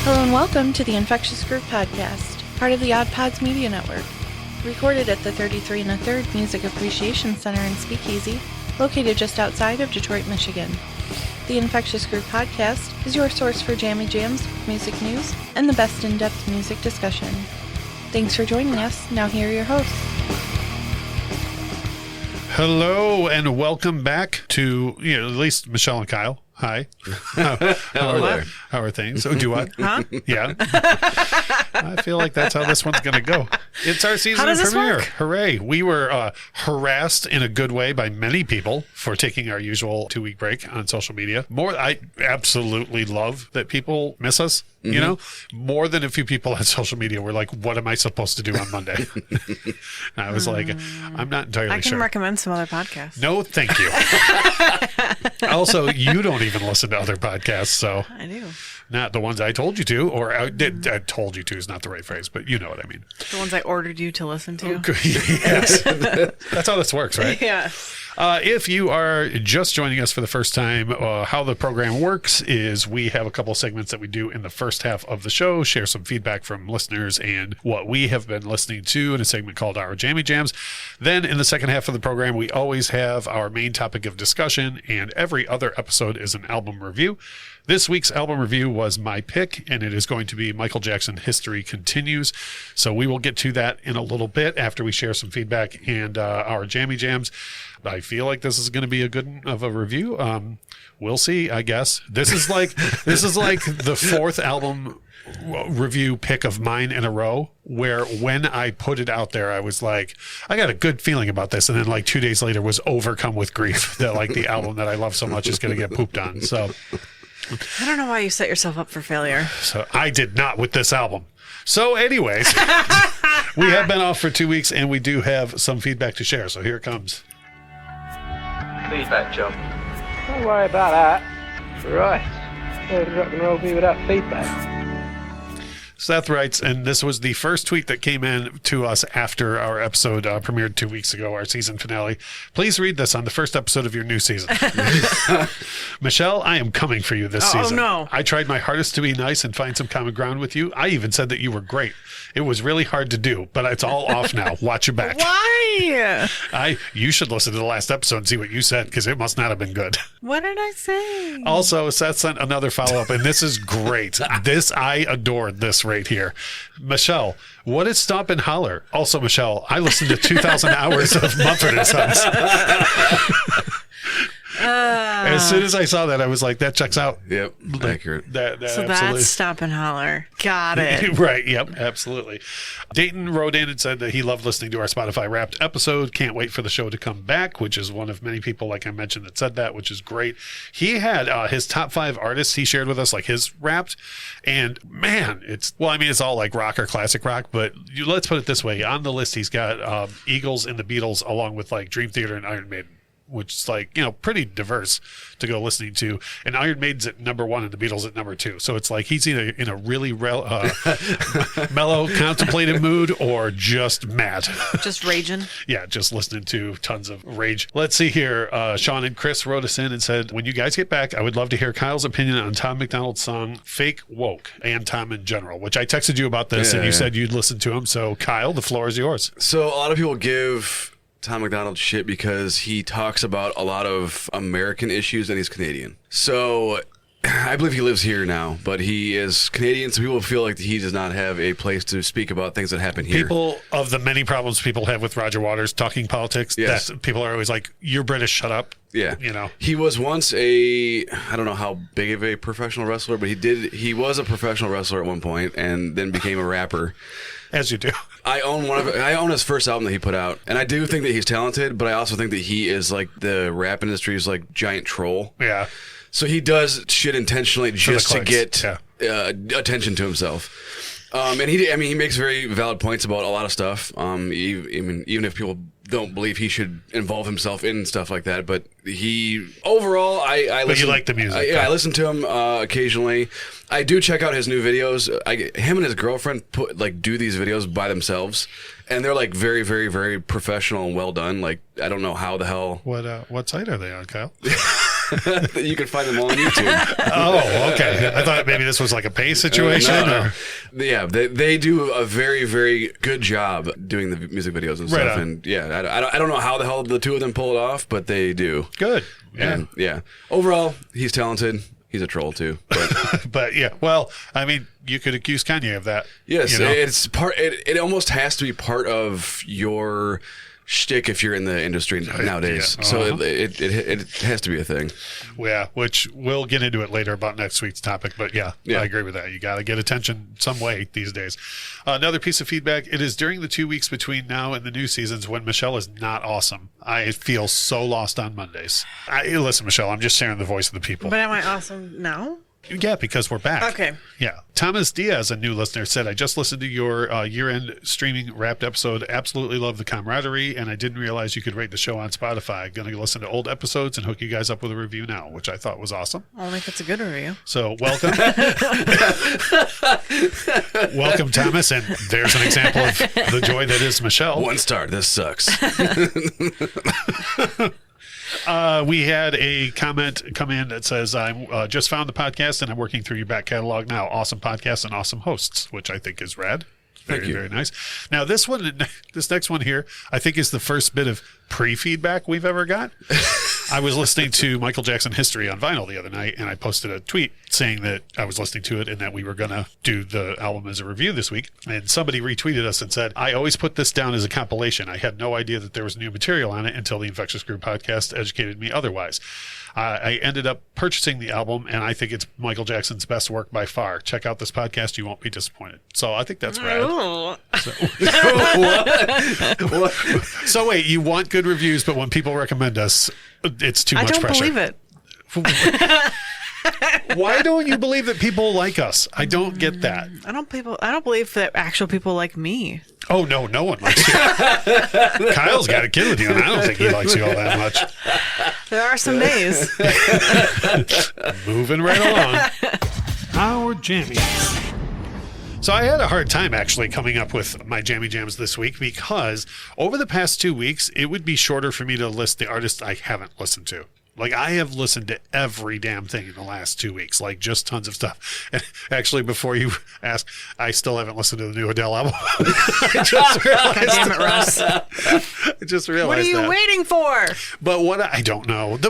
Hello and welcome to the Infectious Group Podcast, part of the Odd Pods Media Network. Recorded at the 33 1/3 Music Appreciation Center in Speakeasy, located just outside of Detroit, Michigan. The Infectious Group Podcast is your source for jammy jams, music news, and the best in-depth music discussion. Thanks for joining us. Now here are your hosts. Hello and welcome back to, at least Michelle and Kyle. Hi. How are things? So do what? Huh? Yeah. I feel like that's how this one's going to go. It's our season premiere. Hooray. We were harassed in a good way by many people for taking our usual 2-week break on social media. I absolutely love that people miss us. Mm-hmm. You know, more than a few people on social media were like, what am I supposed to do on Monday? I was like, I'm not entirely sure. I can recommend some other podcasts. No, thank you. Also, you don't even listen to other podcasts, so. I do. Not the ones I told you to, or I told you to is not the right phrase, but you know what I mean. The ones I ordered you to listen to. Yes. That's how this works, right? Yeah. If you are just joining us for the first time, how the program works is we have a couple segments that we do in the first half of the show, share some feedback from listeners and what we have been listening to in a segment called Our Jammy Jams. Then in the second half of the program, we always have our main topic of discussion, and every other episode is an album review. This week's album review was my pick, and it is going to be Michael Jackson History Continues. So we will get to that in a little bit after we share some feedback and our jammy jams. I feel like this is going to be a good one of a review. We'll see, I guess. This is like the fourth album review pick of mine in a row, where when I put it out there, I was like, I got a good feeling about this, and then like 2 days later was overcome with grief that like the album that I love so much is going to get pooped on. So I don't know why you set yourself up for failure. So I did not with this album. So anyways, we have been off for 2 weeks, and we do have some feedback to share. So here it comes. Feedback, John. Don't worry about that. Right. Where would rock and roll be without feedback? Seth writes, and this was the first tweet that came in to us after our episode premiered 2 weeks ago, our season finale. Please read this on the first episode of your new season. Michelle, I am coming for you this season. Oh, no. I tried my hardest to be nice and find some common ground with you. I even said that you were great. It was really hard to do, but it's all off now. Watch your back. Why? You should listen to the last episode and see what you said, because it must not have been good. What did I say? Also, Seth sent another follow-up, and this is great. I adored this right here. Michelle, what is Stomp and Holler? Also, Michelle, I listened to 2,000 hours of Mumford & Sons. As soon as I saw that, I was like, that checks out. Yep, accurate. That so absolutely. That's Stop and Holler. Got it. Right, yep, absolutely. Dayton wrote in and said that he loved listening to our Spotify Wrapped episode. Can't wait for the show to come back, which is one of many people, like I mentioned, that said that, which is great. He had his top 5 artists he shared with us, like his Wrapped. And man, it's all like rock or classic rock, but let's put it this way. On the list, he's got Eagles and the Beatles, along with like Dream Theater and Iron Maiden, which is like, pretty diverse to go listening to. And Iron Maiden's at number 1 and the Beatles at number 2. So it's like he's either in a really mellow, contemplative mood or just mad. Just raging. Yeah, just listening to tons of rage. Let's see here. Sean and Chris wrote us in and said, when you guys get back, I would love to hear Kyle's opinion on Tom McDonald's song Fake Woke, and Tom in general, which I texted you about this, and you said you'd listen to him. So Kyle, the floor is yours. So a lot of people give Tom McDonald shit because he talks about a lot of American issues and he's Canadian. So I believe he lives here now, but he is Canadian, so people feel like he does not have a place to speak about things that happen here. People, of the many problems people have with Roger Waters talking politics, yes. that people are always like, you're British, shut up. Yeah. He was once I don't know how big of a professional wrestler, but he was a professional wrestler at one point and then became a rapper. As you do. I own his first album that he put out, and I do think that he's talented, but I also think that he is like the rap industry's like giant troll. Yeah. So he does shit intentionally just to get attention to himself. And he makes very valid points about a lot of stuff. Even if people don't believe he should involve himself in stuff like that, but overall, I listen. But you like the music? I listen to him occasionally. I do check out his new videos. Him and his girlfriend do these videos by themselves, and they're like very, very, very professional and well done. Like I don't know how the hell. What site are they on, Kyle? You can find them all on YouTube. Oh, okay. I thought maybe this was like a pay situation. No. Yeah, they do a very, very good job doing the music videos and stuff. And yeah, I don't know how the hell the two of them pull it off, but they do. Good. Yeah. And yeah. Overall, he's talented. He's a troll too. But, but yeah, well, I mean, you could accuse Kanye of that. Yes, you know? it's part. It almost has to be part of your shtick if you're in the industry nowadays. Yeah. So it has to be a thing. Yeah, which we'll get into it later about next week's topic. But yeah. I agree with that. You got to get attention some way these days. Another piece of feedback: it is during the 2 weeks between now and the new seasons when Michelle is not awesome. I feel so lost on Mondays. Listen, Michelle, I'm just sharing the voice of the people. But am I awesome now? Yeah, because we're back. Okay. Yeah. Thomas Diaz, a new listener, said, I just listened to your year-end streaming wrapped episode. Absolutely love the camaraderie, and I didn't realize you could rate the show on Spotify. Going to listen to old episodes and hook you guys up with a review now, which I thought was awesome. Only if it's a good review. So welcome. Welcome, Thomas, and there's an example of the joy that is Michelle. 1 star. This sucks. We had a comment come in that says, I just found the podcast and I'm working through your back catalog now. Awesome podcast and awesome hosts, which I think is rad. Very, very nice. Now, this next one here, I think is the first bit of pre-feedback we've ever got. I was listening to Michael Jackson History on vinyl the other night, and I posted a tweet saying that I was listening to it and that we were going to do the album as a review this week. And somebody retweeted us and said, I always put this down as a compilation. I had no idea that there was new material on it until the Infectious Groove podcast educated me otherwise. I ended up purchasing the album, and I think it's Michael Jackson's best work by far. Check out this podcast. You won't be disappointed. So I think that's rad. What? So wait, you want good reviews, but when people recommend us, it's too much pressure. I don't believe it. Why don't you believe that people like us? I don't get that. I don't believe that actual people like me. Oh, no one likes you. Kyle's got a kid with you, and I don't think he likes you all that much. There are some days. Moving right along. Our jammies. So I had a hard time actually coming up with my jammy jams this week because over the past 2 weeks, it would be shorter for me to list the artists I haven't listened to. Like, I have listened to every damn thing in the last 2 weeks, like just tons of stuff. And actually, before you ask, I still haven't listened to the new Adele album. I just realized. God damn it, Russ. I just realized What are you waiting for? But I don't know. The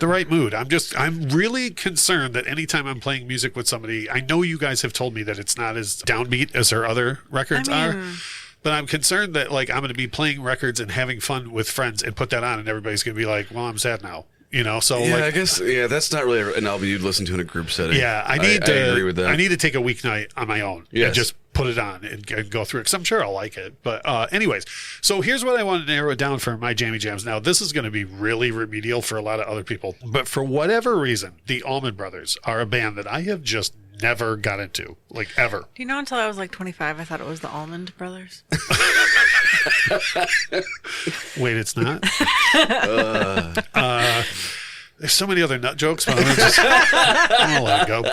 right mood. I'm really concerned that anytime I'm playing music with somebody, I know you guys have told me that it's not as downbeat as her other records are. But I'm concerned that, like, I'm going to be playing records and having fun with friends and put that on, and everybody's going to be like, well, I'm sad now. You know, so yeah, I guess that's not really an album you'd listen to in a group setting. Yeah, I agree with that. I need to take a weeknight on my own and just put it on and go through it because I'm sure I'll like it. But anyways, so here's what I wanted to narrow it down for my jammy jams. Now, this is going to be really remedial for a lot of other people, but for whatever reason, the Allman Brothers are a band that I have just never got into, like, ever. Do you know, until I was like 25, I thought it was the Almond Brothers. Wait, it's not? There's so many other nut jokes, but I'm gonna let it go.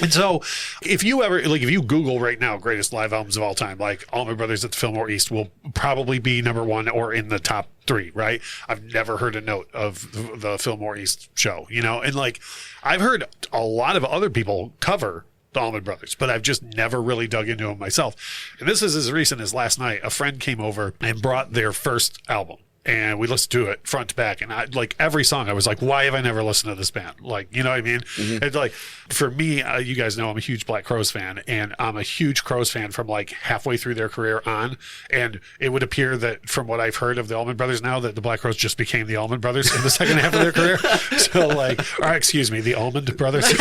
And so, if you Google right now greatest live albums of all time, like Allman Brothers at the Fillmore East will probably be number 1 or in the top 3, right? I've never heard a note of the Fillmore East show, you know? And like, I've heard a lot of other people cover the Allman Brothers, but I've just never really dug into them myself. And this is as recent as last night. A friend came over and brought their first album. And we listened to it front to back, and I like every song. I was like, "Why have I never listened to this band?" Like, you know what I mean? Mm-hmm. It's like, for me, you guys know I'm a huge Black Crowes fan, and I'm a huge Crowes fan from like halfway through their career on. And it would appear that from what I've heard of the Allman Brothers now, that the Black Crowes just became the Allman Brothers in the second half of their career. So like, excuse me, the Almond Brothers,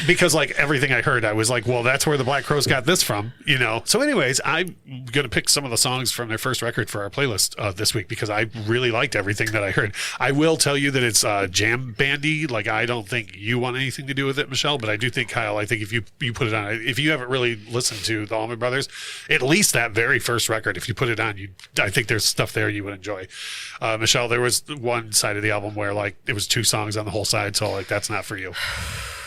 because like everything I heard, I was like, well, that's where the Black Crowes got this from, you know. So, anyways, I'm gonna pick some of the songs from their first record for our playlist this week because I really liked everything that I heard. I will tell you that it's jam bandy. Like, I don't think you want anything to do with it, Michelle, but I do think, Kyle, I think if you put it on, if you haven't really listened to the Allman Brothers, at least that very first record, if you put it on, I think there's stuff there you would enjoy. Michelle, there was one side of the album where like it was 2 songs on the whole side, so like that's not for you.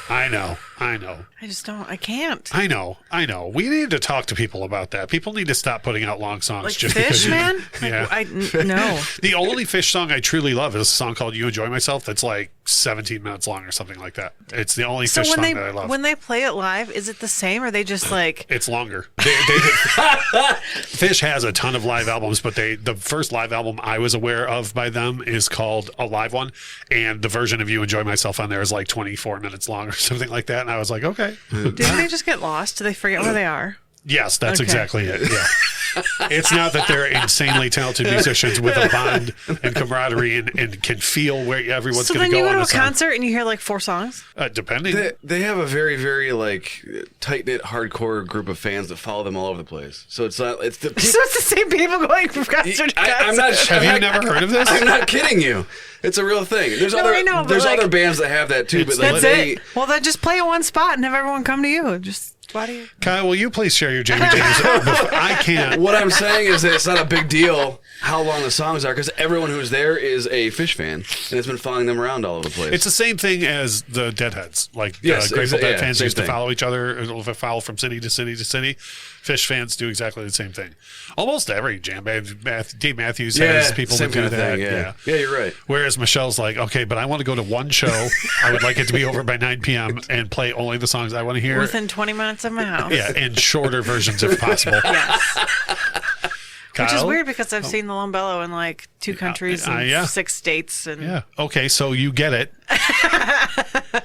I know. I know. I just don't. I can't. I know. We need to talk to people about that. People need to stop putting out long songs Like just Fish, because. man? Yeah. No. The only Fish song I truly love is a song called "You Enjoy Myself" that's like 17 minutes long or something like that. It's the only So Fish when song they that I love. when they play it live, is it the same, or are they just like? It's longer. Fish has a ton of live albums, but the first live album I was aware of by them is called a live one, and the version of "You Enjoy Myself" on there is like 24 minutes long or something like that. And I was like, okay. Didn't they just get lost? Do they forget where they are? Yes, that's Okay. exactly it. Yeah. It's not that they're insanely talented musicians with a bond and camaraderie and can feel where everyone's So going then to you go go on to a a song. concert and you hear like 4 songs. Depending. They have a very, very like tight knit, hardcore group of fans that follow them all over the place. So it's not. It's the. So it's the same people going from concert to concert. I'm not. Have you never heard of this? I'm not kidding you. It's a real thing. There's No, I know, but There's like- other bands that have that too. But like That's they, it. Well, then just play at one spot and have everyone come to you. Just why do you? Kyle, will you please share your Jamie James? I can't. What I'm saying is that it's not a big deal how long the songs are because everyone who's there is a Fish fan and has been following them around all over the place. It's the same thing as the Deadheads. Like Yes, Grateful Dead yeah, fans same used to thing. follow each other, or follow from city to city to city. Fish fans do exactly the same thing. Almost every jam band, Dave Matthews has people same that do kind of that. thing. Yeah, you're right. Whereas Michelle's like, okay, but I want to go to one show. I would like it to be over by 9 p.m. and play only the songs I want to hear. Within 20 minutes of my house. Yeah, and shorter versions if possible. Yes. Which is Kyle? weird because I've seen the Lombello in like 2 countries and yeah. 6 states, and Yeah. Okay, so you get it.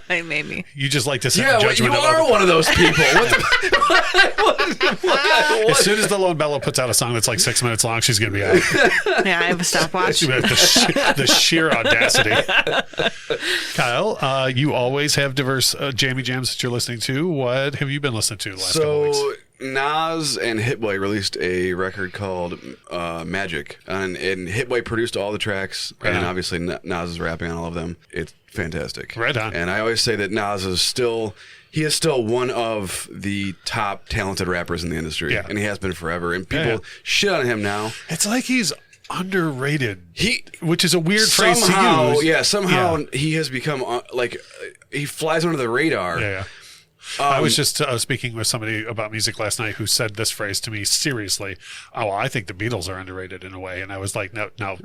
they made me. You just like to set Yeah, the well, you judgment of are other- one of those people. As soon as the Lone Bellow puts out a song that's like 6 minutes long, she's going to be out. Yeah, I have a stopwatch. The sheer audacity. Kyle, you always have diverse jammy jams that you're listening to. What have you been listening to the last couple weeks? So Nas and Hitboy released a record called Magic, and Hitboy produced all the tracks, Right and on. obviously Nas is rapping on all of them. It's fantastic. Right on. And I always say that Nas is still one of the top talented rappers in the industry, Yeah. and he has been forever. And people Yeah. shit on him now. It's like he's underrated, He which is a weird phrase to somehow, use. yeah, somehow Yeah. he has become he flies under the radar. Yeah. I was just speaking with somebody about music last night who said this phrase to me seriously. Oh, well, I think the Beatles are underrated in a way. And I was like, no. No.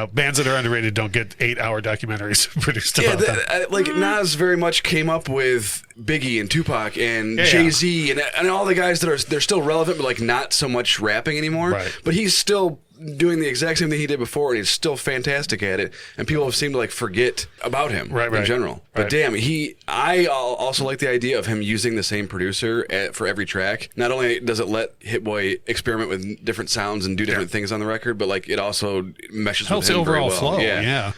Bands that are underrated don't get 8-hour documentaries produced about them. Nas very much came up with Biggie and Tupac and Yeah, Jay-Z and all the guys that they're still relevant, but like not so much rapping anymore. Right. But he's still doing the exact same thing he did before, and he's still fantastic at it. And people have seemed to like forget about him in general. But Right. damn, I also like the idea of him using the same producer for every track. Not only does it let Hitboy experiment with different sounds and do different things on the record, but like it also meshes Helps with the him very overall well. flow. Yeah.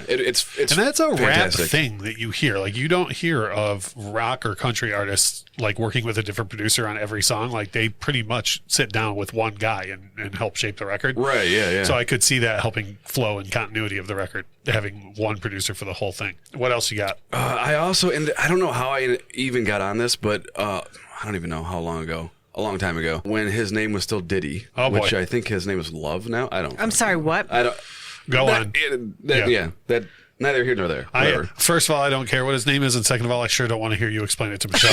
It's And that's a fantastic. rap thing that you hear. Like, you don't hear of rock or country artists like working with a different producer on every song. Like, they pretty much sit down with one guy and help shape the record. Right, yeah. So I could see that helping flow and continuity of the record, having one producer for the whole thing. What else you got? I also, and I don't know how I even got on this, but I don't even know how long ago. A long time ago, when his name was still Diddy, Oh, boy. which I think his name is Love now. I don't. I'm sorry, what? I don't. Go on. Yeah. That neither here nor there. Whatever. First of all, I don't care what his name is, and second of all, I sure don't want to hear you explain it to Michelle.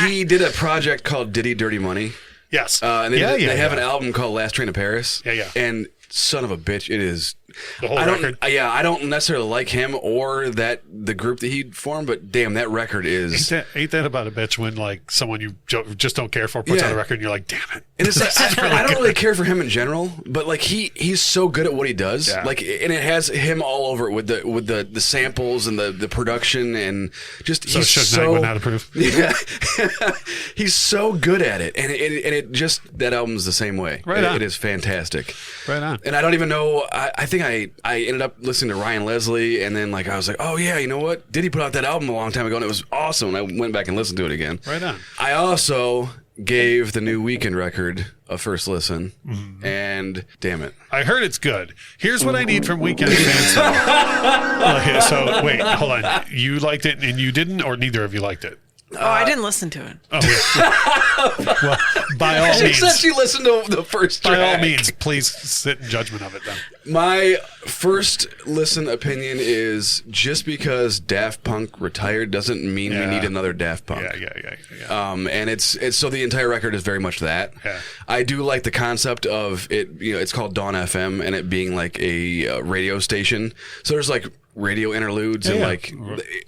He did a project called Diddy Dirty Money. Yes. And they have an album called Last Train to Paris. Yeah. And son of a bitch, it is. The whole I don't, record. I don't necessarily like him or the group that he formed, but damn, that record is. Ain't that about a bitch when like someone you just don't care for puts Yeah. out a record and you're like, damn it. And it's like, This is really I don't good. really care for him in general, but like he's so good at what he does. Yeah. Like, and it has him all over it with the samples and the production and just So he's Suge Knight would not approve. Yeah, he's so good at it, and it just that album's the same way. Right on. It is fantastic. Right on. And I don't even know. I think I ended up listening to Ryan Leslie, and then like I was like, oh yeah, you know what? Diddy put out that album a long time ago, and it was awesome. And I went back and listened to it again. Right on. I also gave the new Weekend record a first listen, and damn it. I heard it's good. Here's what I need from Weekend fans. Okay, so wait, hold on. You liked it and you didn't, or neither of you liked it? I didn't listen to it. Oh, yeah. Well, by all She means. said she listened to the first track. By all means, please sit in judgment of it then. My first listen opinion is just because Daft Punk retired doesn't mean we need another Daft Punk. Yeah. And it's so the entire record is very much that. Yeah. I do like the concept of it. It's called Dawn FM, and it being like a radio station. So there's like radio interludes and like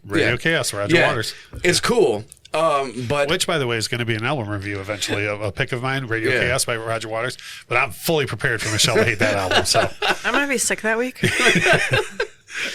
Radio Chaos, Roger Waters. It's cool. But which, by the way, is going to be an album review eventually of a pick of mine, Radio Chaos by Roger Waters. But I'm fully prepared for Michelle to hate that album. So I'm gonna be sick that week.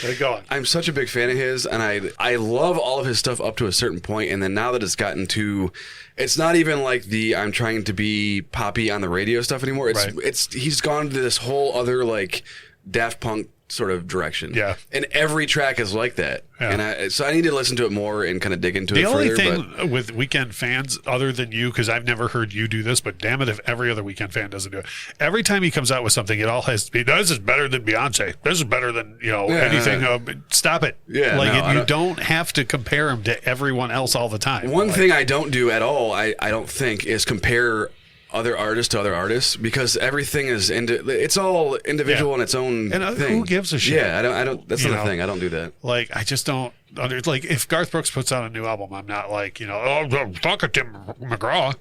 there you go. I'm such a big fan of his, and I love all of his stuff up to a certain point, and then now that it's gotten to, it's not even like the I'm trying to be poppy on the radio stuff anymore. It's he's gone to this whole other like Daft Punk sort of direction. Yeah. And every track is like that. Yeah. And so I need to listen to it more and kind of dig into it further. The only thing with Weekend fans, other than you, because I've never heard you do this, but damn it if every other Weekend fan doesn't do it. Every time he comes out with something, it all has to be, this is better than Beyonce. This is better than, anything. Stop it. Yeah. You don't have to compare him to everyone else all the time. One thing I don't do at all, I don't think, is compare other artists to other artists, because everything is it's all individual in its own thing. Who gives a shit? Yeah, I don't. That's not a thing. I don't do that. Like, I just don't. Like, if Garth Brooks puts out a new album, I'm not like, talk at Tim McGraw.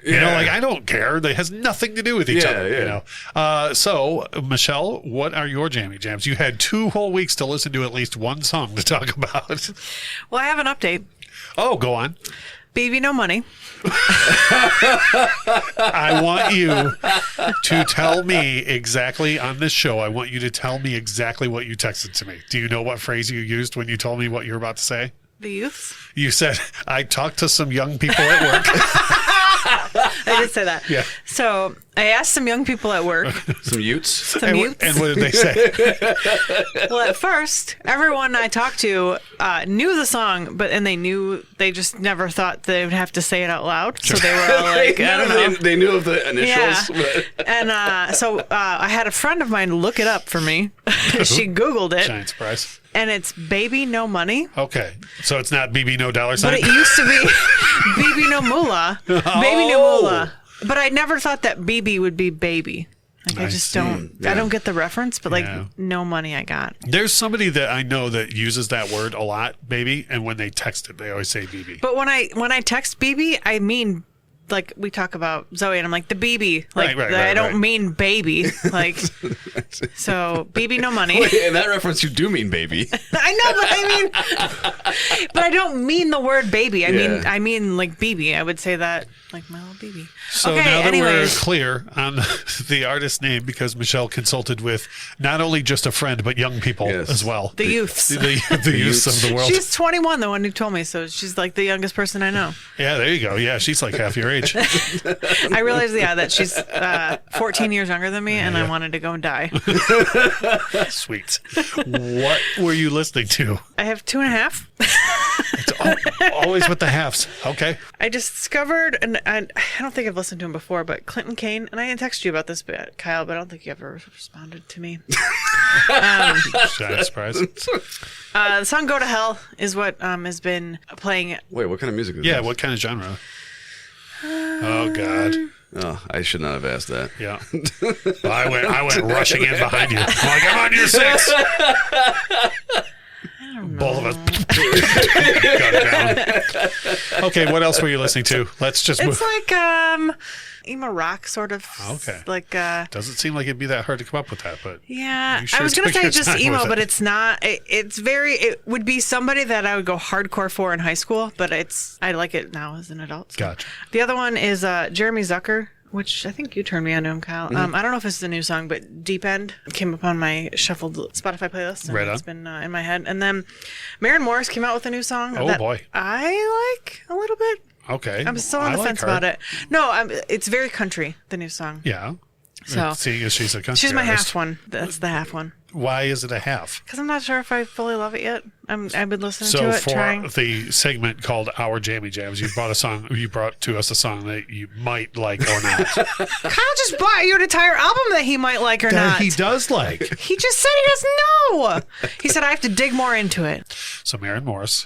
I don't care. That has nothing to do with each other. So, Michelle, what are your jammy jams? You had 2 whole weeks to listen to at least one song to talk about. Well, I have an update. Oh, go on. Baby No Money. I want you to tell me exactly on this show. I want you to tell me exactly what you texted to me. Do you know what phrase you used when you told me what you were about to say? The youths? You said, I talked to some young people at work. I did say that. Yeah. So I asked some young people at work. Some Utes? And what did they say? Well, at first, everyone I talked to knew the song, they just never thought they would have to say it out loud. So they were all like, I don't know. They knew of the initials. Yeah. And so I had a friend of mine look it up for me. She Googled it. Giant surprise. And it's Baby No Money. Okay. So it's not BB No Dollar Sign? But it used to be Baby No Moolah. Baby No Moolah. But I never thought that BB would be baby. Like, I just don't, I don't get the reference, but no money I got. There's somebody that I know that uses that word a lot, baby, and when they text it, they always say BB. But when I text BB, I mean, like, we talk about Zoe, and I'm like, the BB. Like, I don't mean baby. Like, so, BB No Money. Wait, in that reference, you do mean baby. I know, but I don't mean the word baby. I mean, like, BB. I would say that, like, my little BB. So now that we're clear on the artist name, because Michelle consulted with not only just a friend, but young people as well. The youths. The youths of the world. She's 21, the one who told me, so she's like the youngest person I know. Yeah, there you go. Yeah, she's like half your age. I realized, that she's 14 years younger than me, and I wanted to go and die. Sweet. What were you listening to? I have 2.5. It's always with the halves. Okay. I just discovered, and I don't think I've listened to him before, but Clinton Kane, and I didn't text you about this, Kyle, but I don't think you ever responded to me. Giant surprise. The song "Go to Hell" is what has been playing. Wait, what kind of music is this? Yeah, what kind of genre? Oh God. Oh, I should not have asked that. Yeah. Well, I went rushing in behind you. I'm like, I'm on your 6. Both of us got it down. Okay, what else were you listening to? Let's just move. It's like emo rock, sort of. Okay. Like doesn't seem like it'd be that hard to come up with that, but yeah. Sure I was gonna say just emo, but it. it's not. It would be somebody that I would go hardcore for in high school, but I like it now as an adult. So. Gotcha. The other one is Jeremy Zucker, which I think you turned me on to him, Kyle. I don't know if it's a new song, but Deep End came up on my shuffled Spotify playlist. And it's been in my head. And then Maren Morris came out with a new song. Oh, boy. I like a little bit. Okay. I'm still on the fence about it. No, it's very country, the new song. Yeah. So seeing as she's a country she's my artist. half one. That's the half one. Why is it a half? Because I'm not sure if I fully love it yet. I've been listening So to it. for Trying. the segment called Our Jammy Jams, you brought to us a song that you might like or not. Kyle just bought you an entire album that he might like or That not. he does like. He just said he doesn't know. He said I have to dig more into it. So Maren Morris.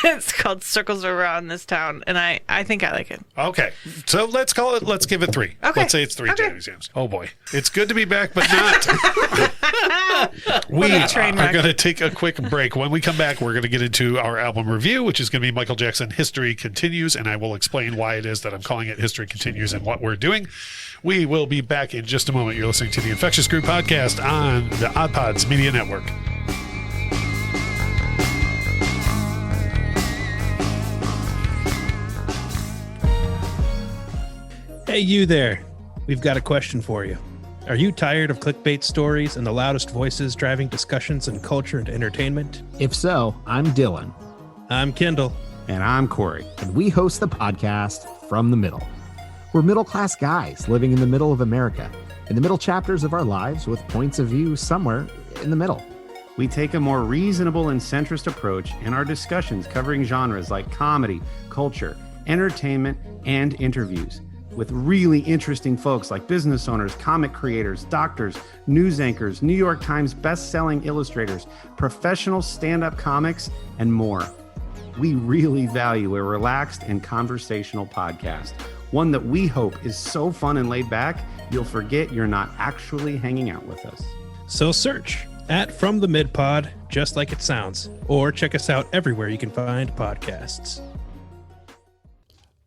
It's called Circles Around This Town, and I think I like it. Okay, so let's give it 3. Okay. Let's say it's 3 Okay. Jammy Jams. Oh boy, it's good to be back, but not. We a are train wreck. going to take a quick break. When we come back, we're going to get into our album review, which is going to be Michael Jackson History Continues, and I will explain why it is that I'm calling it History Continues and what we're doing. We will be back in just a moment. You're listening to the Infectious Group podcast on the Odd Pods Media Network. Hey, you there. We've got a question for you. Are you tired of clickbait stories and the loudest voices driving discussions in culture and entertainment? If so, I'm Dylan. I'm Kendall. And I'm Corey. And we host the podcast From the Middle. We're middle-class guys living in the middle of America, in the middle chapters of our lives with points of view somewhere in the middle. We take a more reasonable and centrist approach in our discussions covering genres like comedy, culture, entertainment, and interviews, with really interesting folks like business owners, comic creators, doctors, news anchors, New York Times best-selling illustrators, professional stand-up comics, and more. We really value a relaxed and conversational podcast, one that we hope is so fun and laid back, you'll forget you're not actually hanging out with us. So search at From the Mid Pod, just like it sounds, or check us out everywhere you can find podcasts.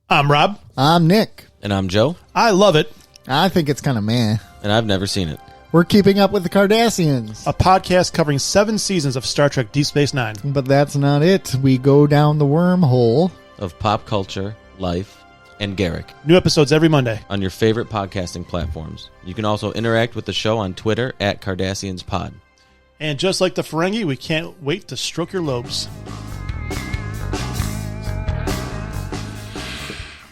I'm Rob. I'm Nick. And I'm Joe. I love it. I think it's kind of meh. And I've never seen it. We're keeping up with the Kardashians. A podcast covering 7 seasons of Star Trek Deep Space Nine. But that's not it. We go down the wormhole of pop culture, life, and Garrick. New episodes every Monday. On your favorite podcasting platforms. You can also interact with the show on Twitter at KardashiansPod. And just like the Ferengi, we can't wait to stroke your lobes.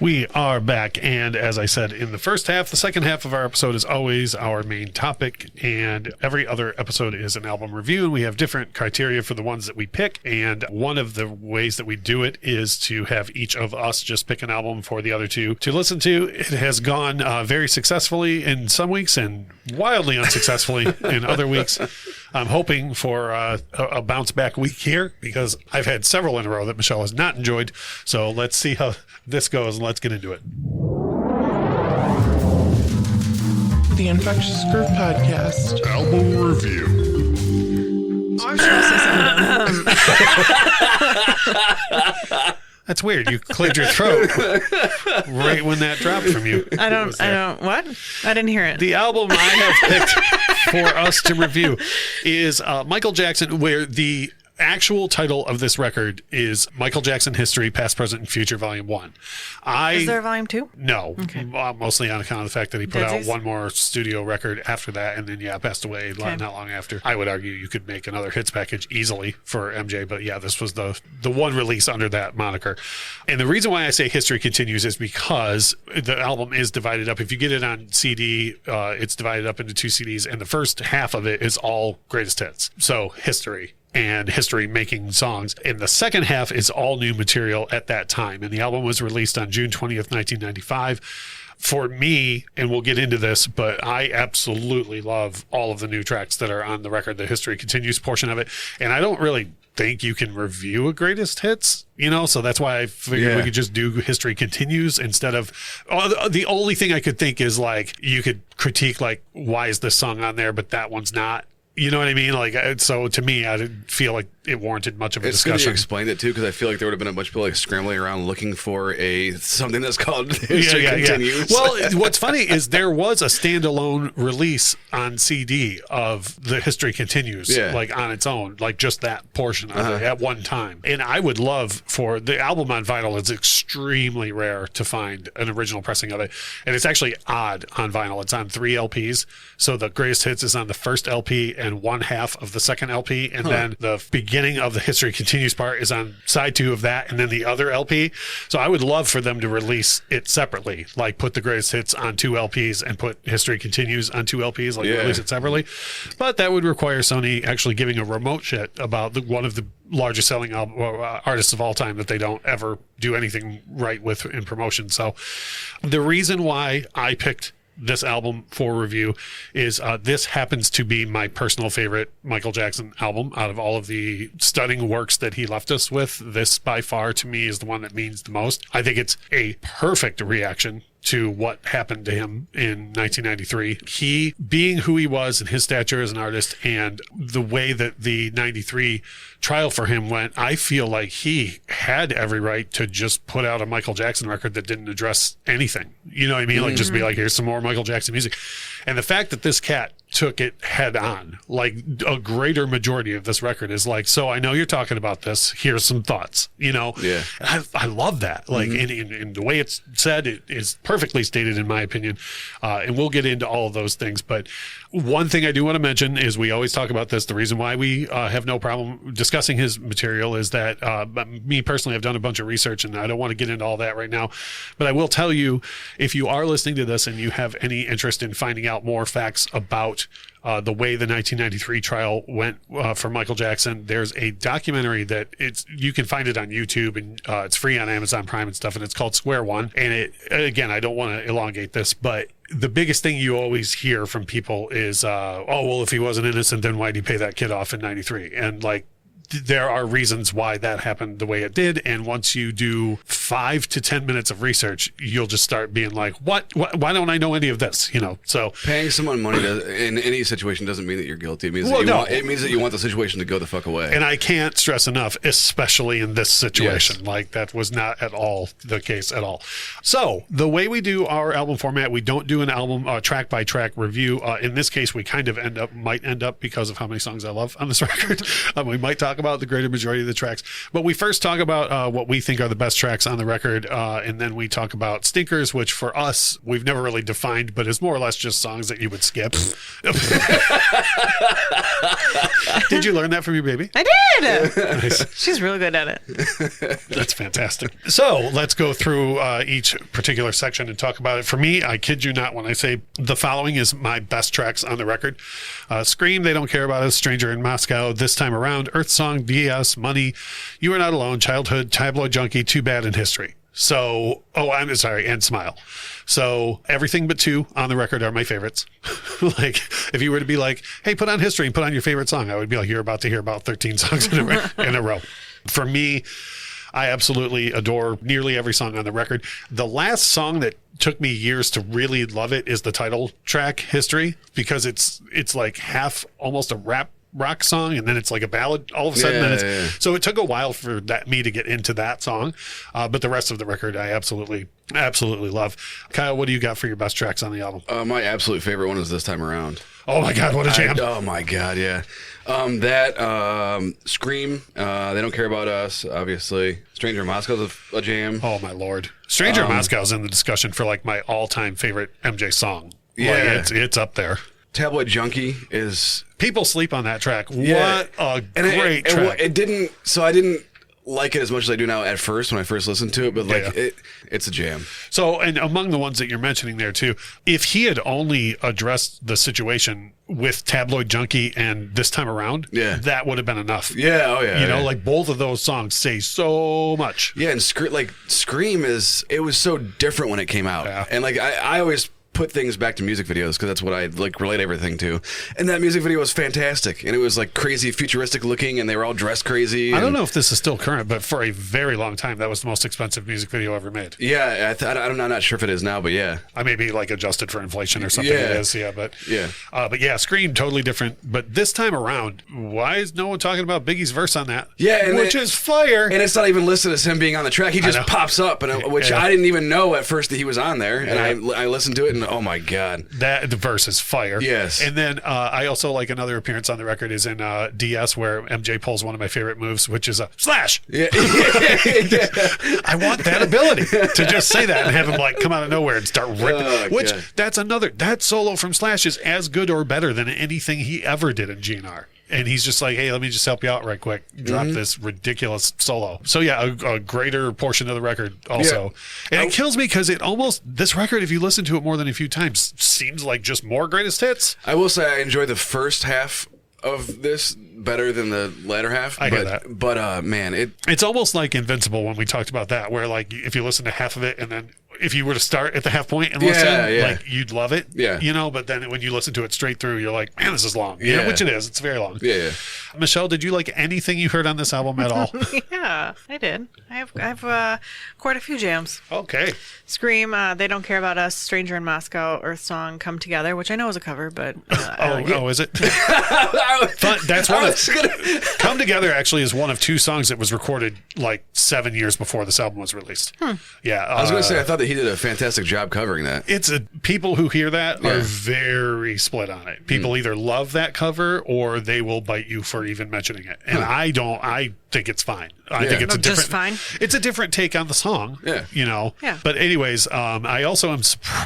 We are back, and as I said in the first half, the second half of our episode is always our main topic, and every other episode is an album review, and we have different criteria for the ones that we pick, and one of the ways that we do it is to have each of us just pick an album for the other two to listen to. It has gone very successfully in some weeks and wildly unsuccessfully in other weeks. I'm hoping for a bounce back week here because I've had several in a row that Michelle has not enjoyed, so let's see how this goes and let's get into it. The Infectious Group podcast. Album review. I was trying to say something. That's weird. You cleared your throat right when that dropped from you. What? I didn't hear it. The album I have picked for us to review is Michael Jackson, where the actual title of this record is Michael Jackson History, Past, Present, and Future, Volume 1. Is there a Volume 2? No. Okay. Mostly on account of the fact that he put out one more studio record after that, and then, passed away not long after. I would argue you could make another hits package easily for MJ, but this was the one release under that moniker. And the reason why I say History Continues is because the album is divided up. If you get it on CD, it's divided up into 2 CDs, and the first half of it is all greatest hits. So, history. And history making songs. And the second half is all new material at that time. And the album was released on June 20th, 1995. For me, and we'll get into this, but I absolutely love all of the new tracks that are on the record, the History Continues portion of it. And I don't really think you can review a greatest hits, so that's why I figured we could just do History Continues instead of the only thing I could think is you could critique why is this song on there, but that one's not. You know what I mean? So to me, I didn't feel like it warranted much of a discussion. It's good you explained it too, because I feel like there would have been a bunch of people scrambling around looking for something that's called History Continues. Well, what's funny is there was a standalone release on CD of the History Continues, on its own, just that portion of it at one time. And I would love for the album on vinyl. It's extremely rare to find an original pressing of it, and it's actually odd on vinyl. It's on 3 LPs, so the greatest hits is on the first LP and one half of the second LP, and then the beginning beginning of the History Continues part is on side 2 of that, and then the other LP. So I would love for them to release it separately, like put the greatest hits on 2 LPs and put History Continues on 2 LPs, like release it separately. But that would require Sony actually giving a remote shit about one of the largest selling artists of all time that they don't ever do anything right with in promotion. So the reason why I picked this album for review is this happens to be my personal favorite Michael Jackson album out of all of the stunning works that he left us with. This by far to me is the one that means the most. I think it's a perfect reaction to what happened to him in 1993. He being who he was and his stature as an artist and the way that the 93 trial for him went, I feel like he had every right to just put out a Michael Jackson record that didn't address anything. You know what I mean? Like just be like, here's some more Michael Jackson music. And the fact that this cat took it head on, like a greater majority of this record is like, so I know you're talking about this. Here's some thoughts, you know? Yeah. I love that. Like in the way it's said, it is perfectly stated in my opinion. And we'll get into all of those things. But one thing I do want to mention is we always talk about this. The reason why we have no problem discussing his material is that me personally, I've done a bunch of research and I don't want to get into all that right now. But I will tell you, if you are listening to this and you have any interest in finding out more facts about the way the 1993 trial went for Michael Jackson, there's a documentary that you can find it on YouTube and it's free on Amazon Prime and stuff, and it's called Square One. And it, again, I don't want to elongate this, but the biggest thing you always hear from people is, oh, well, if he wasn't innocent, then why'd he pay that kid off in 93? And like, there are reasons why that happened the way it did. And once you do 5 to 10 minutes of research, you'll just start being like, what? Why don't I know any of this? You know, so paying someone money in any situation doesn't mean that you're guilty. It means, it means that you want the situation to go the fuck away. And I can't stress enough, especially in this situation, like that was not at all the case at all. So the way we do our album format, we don't do an album track by track review. In this case, we kind of might end up because of how many songs I love on this record. We might talk about the greater majority of the tracks, but we first talk about what we think are the best tracks on the record, and then we talk about stinkers, which for us we've never really defined, but is more or less just songs that you would skip. Did you learn that from your baby? I did. Nice. She's really good at it. That's fantastic. So let's go through each particular section and talk about it. For me, I kid you not when I say the following is my best tracks on the record: Scream, They Don't Care About Us, Stranger in Moscow, This Time Around, Earth Song, DS, Money, You Are Not Alone, Childhood, Tabloid Junkie, Too Bad in History. So, I'm sorry, and Smile. So everything but 2 on the record are my favorites. Like, if you were to be like, hey, put on History and put on your favorite song, I would be like, you're about to hear about 13 songs in a row. For me, I absolutely adore nearly every song on the record. The last song that took me years to really love it is the title track, History, because it's like half almost a rock song and then it's like a ballad all of a sudden. So it took a while for me to get into that song, but the rest of the record I absolutely love. Kyle, what do you got for your best tracks on the album? My absolute favorite one is This Time Around. Oh my god, what a jam. Oh my god, yeah. Scream, They Don't Care About Us, obviously. Stranger in Moscow's a jam. Oh my lord. Stranger in Moscow's in the discussion for like my all-time favorite MJ song. Yeah, like, it's up there. Tabloid Junkie is... People sleep on that track. What a great track. I didn't like it as much as I do now at first when I first listened to it, but it's a jam. So, and among the ones that you're mentioning there too, if he had only addressed the situation with Tabloid Junkie and This Time Around, that would have been enough. You know, like both of those songs say so much. Yeah, and Scream it was so different when it came out. Yeah. And like I always put things back to music videos because that's what I like relate everything to, and that music video was fantastic, and it was like crazy futuristic looking, and they were all dressed crazy. I don't know if this is still current, but for a very long time that was the most expensive music video ever made. I'm not sure if it is now, but I may be like adjusted for inflation or something. It is, but Scream, totally different. But This Time Around, why is no one talking about Biggie's verse on that? Which is fire, and it's not even listed as him being on the track. He just pops up, and which I didn't even know at first that he was on there, and I listened to it, and oh my god, the verse is fire. Yes. And then I also like another appearance on the record is in DS where MJ pulls one of my favorite moves, which is a slash. I want that ability to just say that and have him like come out of nowhere and start ripping. That solo from Slash is as good or better than anything he ever did in GNR. and he's just like, hey, let me just help you out right quick. Drop this ridiculous solo. So yeah, a greater portion of the record also. And it kills me because this record, if you listen to it more than a few times, seems like just more greatest hits. I will say I enjoy the first half of this better than the latter half. I hear that. But man, it's almost like Invincible when we talked about that, where like if you listen to half of it and then if you were to start at the half point and listen, like you'd love it. Yeah. You know, but then when you listen to it straight through, you're like, man, this is long. Yeah. Which it is. It's very long. Yeah. Michelle, did you like anything you heard on this album at all? Yeah, I did. I have quite a few jams. Okay. Scream, They Don't Care About Us, Stranger in Moscow, Earth Song, Come Together, which I know is a cover, but... is it? That's one Come Together actually is one of two songs that was recorded like 7 years before this album was released. Yeah. I was going to say, I thought that he did a fantastic job covering that. People who hear that are very split on it. People either love that cover or they will bite you for even mentioning it. And I think it's fine. I think it's just fine. It's a different take on the song. Yeah. You know? Yeah. But anyways, I also am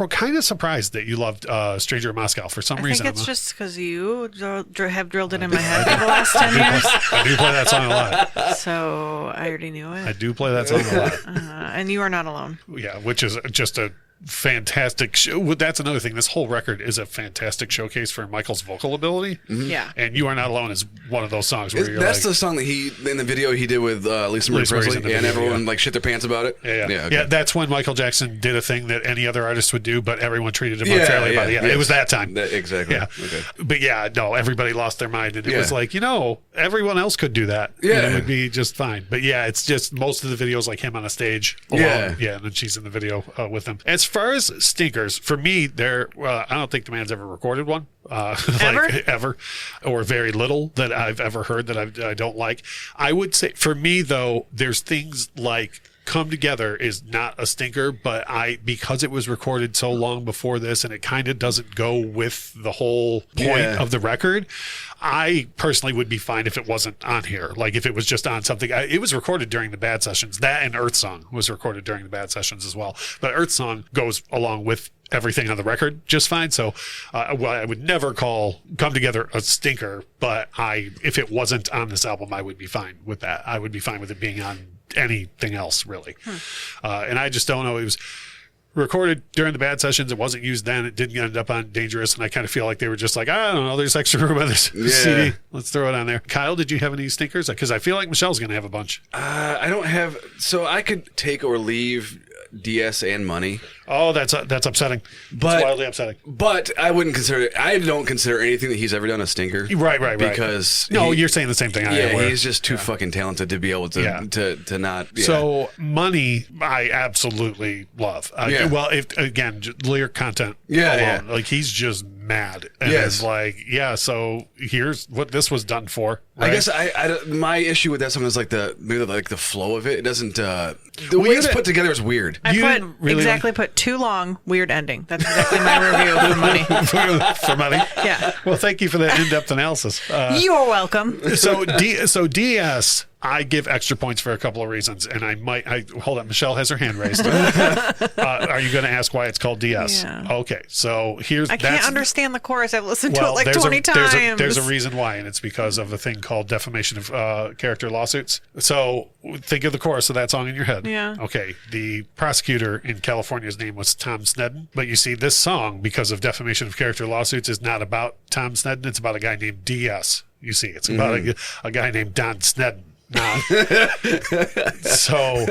kind of surprised that you loved Stranger in Moscow for some reason. I think it's just because you have drilled it in my head for the last 10 years. I do play that song a lot. So I already knew it. I do play that song a lot. And you are not alone. Yeah, which is just a fantastic show. That's another thing. This whole record is a fantastic showcase for Michael's vocal ability. Yeah. And You Are Not Alone is one of those songs where that's the song that in the video he did with Lisa Marie Presley, and everyone like shit their pants about it. Yeah, that's when Michael Jackson did a thing that any other artist would do, but everyone treated him unfairly about it. Yeah, it was that time. Exactly. Yeah. Okay. But everybody lost their mind, and it was like, everyone else could do that. Yeah. And it would be just fine. But it's just most of the videos like him on a stage alone. Yeah, and then she's in the video with him. As far as stinkers, for me, I don't think the man's ever recorded one. Ever, or very little that I've ever heard that I don't like. I would say for me though, there's things like Come Together is not a stinker, but because it was recorded so long before this and it kind of doesn't go with the whole point of the record, I personally would be fine if it wasn't on here. Like if it was just on something. It was recorded during the Bad Sessions. That and Earth Song was recorded during the Bad Sessions as well. But Earth Song goes along with everything on the record just fine. So I would never call Come Together a stinker, but if it wasn't on this album, I would be fine with that. I would be fine with it being on anything else really. And I just don't know. It was recorded during the Bad Sessions. It wasn't used then. It didn't end up on Dangerous. And I kind of feel like they were just like, I don't know, there's extra room on this CD. Let's throw it on there. Kyle, did you have any stinkers? Because I feel like Michelle's going to have a bunch. I don't have. So I could take or leave DS and Money. Oh, that's upsetting. That's wildly upsetting. But I wouldn't consider it. I don't consider anything that he's ever done a stinker. Right. Because you're saying the same thing. He's just too fucking talented to be able to not. Yeah. So Money, I absolutely love. Well, lyric content. Alone, like he's just mad and it's like, so here's what this was done for. Right? I guess my issue with that song is like the flow of it. It doesn't the way it's put together is weird. I put too long, weird ending. That's exactly my review for Money. for Money? Yeah. Well, thank you for that in-depth analysis. You're welcome. So DS, I give extra points for a couple of reasons, and hold on. Michelle has her hand raised. Are you going to ask why it's called DS? Yeah. Okay, so I can't understand the chorus. I've listened to it like 20 times. There's a reason why, and it's because of a thing called defamation of character lawsuits. So think of the chorus of that song in your head. Yeah. Okay, the prosecutor in California's name was Tom Sneddon, but you see, this song, because of defamation of character lawsuits, is not about Tom Sneddon. It's about a guy named DS. You see, it's about a guy named Don Sneddon. So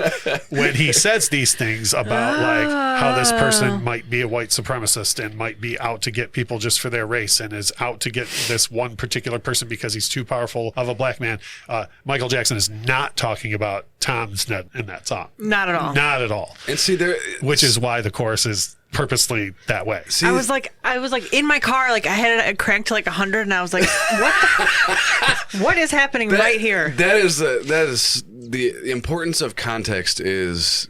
when he says these things about like how this person might be a white supremacist and might be out to get people just for their race and is out to get this one particular person because he's too powerful of a black man, Michael Jackson is not talking about Tom Sneddon in that song. Not at all. Not at all. And see, which is why the chorus is purposely that way. See, I was like in my car, like I had it cranked to like 100, and I was like, what is happening right here? That is the importance of context is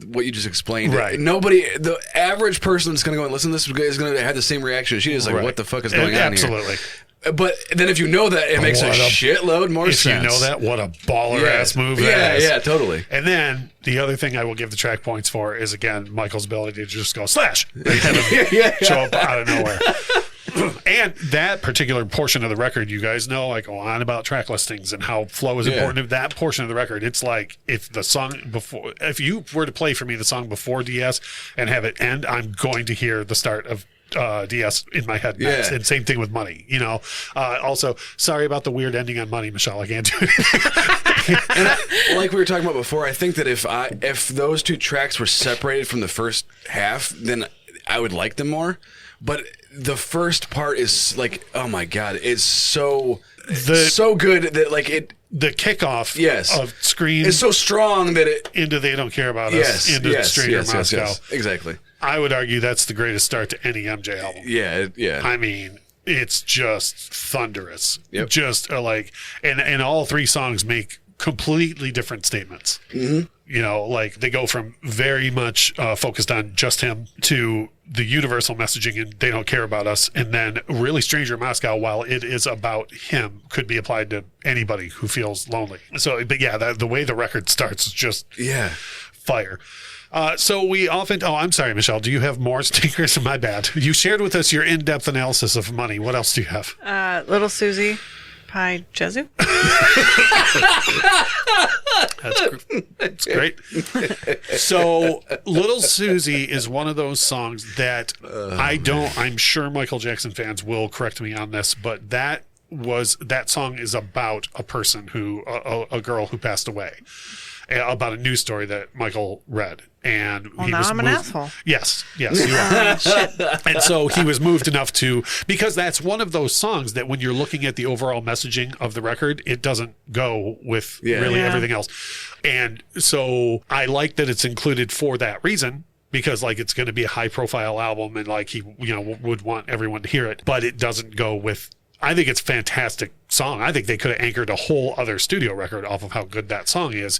what you just explained. Right. The average person that's going to go and listen to this is going to have the same reaction. She is like, what the fuck is going on here? Absolutely. But then if you know that, it makes a shitload more sense. If you know that, what a baller-ass move that is. Yeah, totally. And then the other thing I will give the track points for is, again, Michael's ability to just go slash and have him show up out of nowhere. And that particular portion of the record, you guys know, I go on about track listings and how flow is important. Of that portion of the record, it's like if the song before, if you were to play for me the song before DS and have it end, I'm going to hear the start of DS in my head next. And same thing with Money, you know. Also, sorry about the weird ending on Money, Michelle. I can't do anything. And like we were talking about before, I think that if those two tracks were separated from the first half, then I would like them more. But the first part is like, oh my god, it's so good that like it. The kickoff of Scream is so strong that it into They Don't Care About Us into Stranger Moscow. Yes, exactly. I would argue that's the greatest start to any MJ album. Yeah. I mean, it's just thunderous. Yep. Just like, and all three songs make completely different statements. Mm-hmm. You know, like they go from very much focused on just him to the universal messaging and They Don't Care About Us. And then really Stranger in Moscow, while it is about him, could be applied to anybody who feels lonely. So, but yeah, the way the record starts is just fire. So we often, I'm sorry, Michelle, do you have more stinkers? My bad. You shared with us your in-depth analysis of Money. What else do you have? Little Susie Pie Jesu. That's great. So Little Susie is one of those songs that I'm sure Michael Jackson fans will correct me on this, but that song is about a person a girl who passed away. About a news story that Michael read. And I'm an asshole. Yes, you are. Shit. And so he was moved enough because that's one of those songs that when you're looking at the overall messaging of the record, it doesn't go with everything else. And so I like that it's included for that reason. Because like it's going to be a high profile album and like he would want everyone to hear it, but it doesn't go with. I think it's a fantastic song. I think they could have anchored a whole other studio record off of how good that song is,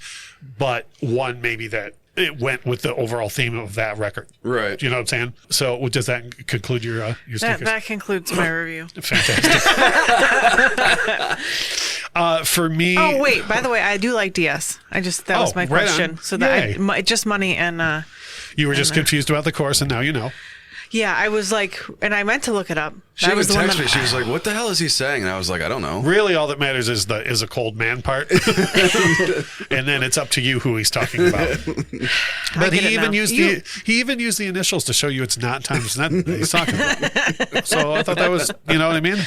but one maybe that it went with the overall theme of that record. Right. Do you know what I'm saying? So does that conclude your stickers? That concludes my review. Fantastic. For me. Oh wait, by the way, I do like DS. That was my question. On. So that just Money and. You were just confused about the chorus, and now you know. Yeah, I was like, and I meant to look it up. She was texting me. She was like, "What the hell is he saying?" And I was like, "I don't know." Really, all that matters is a cold man part, and then it's up to you who he's talking about. But he even used the initials to show you it's not Tom Sneddon that he's talking about. So I thought that was, you know what I mean?